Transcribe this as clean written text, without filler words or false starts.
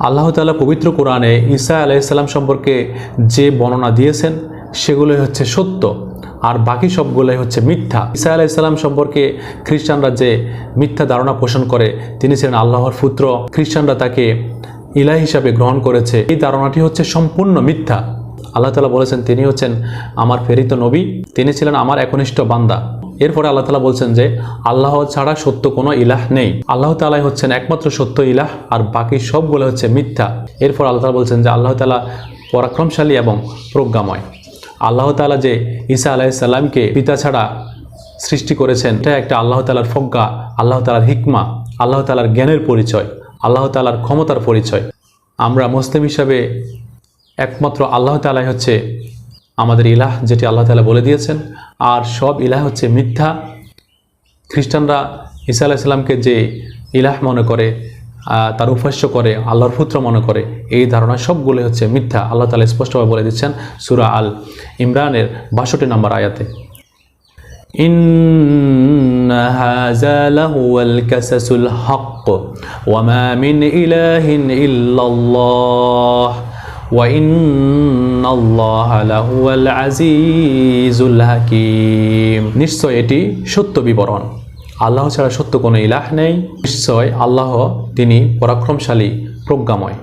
আল্লাহ তাআলা পবিত্র কোরআনে ঈসা আলাইহিস সালাম সম্পর্কে যে বর্ণনা দিয়েছেন সেগুলোই হচ্ছে সত্য, আর বাকি সবগুলোই হচ্ছে মিথ্যা। ঈসা আলাইহিস সালাম সম্পর্কে খ্রিস্টানরা যে মিথ্যা ধারণা পোষণ করে তিনি ছিলেন আল্লাহর পুত্র, খ্রিস্টানরা তাকে ইলাহ হিসাবে গ্রহণ করেছে, এই ধারণাটি হচ্ছে সম্পূর্ণ মিথ্যা। আল্লাহ তাআলা বলেছেন তিনি হচ্ছেন আমার প্রেরিত নবী, তিনি ছিলেন আমার একনিষ্ঠ বান্দা। এরপরে আল্লাহ তাআলা বলছেন যে আল্লাহ ছাড়া সত্য কোনো ইলাহ নেই, আল্লাহ তাআলাই হচ্ছেন একমাত্র সত্য ইলাহ, আর বাকি সবগুলো হচ্ছে মিথ্যা। এরপর আল্লাহ তাআলা বলছেন যে আল্লাহ তাআলা পরাক্রমশালী এবং প্রজ্ঞাময়। আল্লাহ তাআলা যে ঈসা আলাইহিস সালামকে পিতা ছাড়া সৃষ্টি করেছেন এটা একটা আল্লাহ তাআলার প্রজ্ঞা, আল্লাহ তাআলার হিকমা, আল্লাহ তাআলার জ্ঞানের পরিচয়, আল্লাহ তাআলার ক্ষমতার পরিচয়। আমরা মুসলিম হিসাবে একমাত্র আল্লাহ তাআলাই হচ্ছে আমাদের ইলাহ, যেটি আল্লাহ তাআলা বলে দিয়েছেন, আর সব ইলাহ হচ্ছে মিথ্যা। খ্রিস্টানরা ঈসা আলাইহিস সালামকে যে ইলাহ মনে করে, তার উপাস্য করে, আল্লাহর পুত্র মনে করে, এই ধারণা সবগুলো হচ্ছে মিথ্যা। আল্লাহ তাআলা স্পষ্টভাবে বলে দিচ্ছেন সূরা আল ইমরানের ৬২ নম্বর আয়াতে, ইন্না হাযা লাহুয়াল কাসাসুল হক ওয়া মা মিন ইলাহিন ইল্লাল্লাহ ওয়া ইন্নাল্লাহা লাহুয়াল আজিজুল হাকীম। নিশ্চয় এটি সত্য বিবরণ, আল্লাহ ছাড়া সত্য কোনো ইলাহ নেই, নিশ্চয় আল্লাহ তিনি পরাক্রমশালী প্রজ্ঞাময়।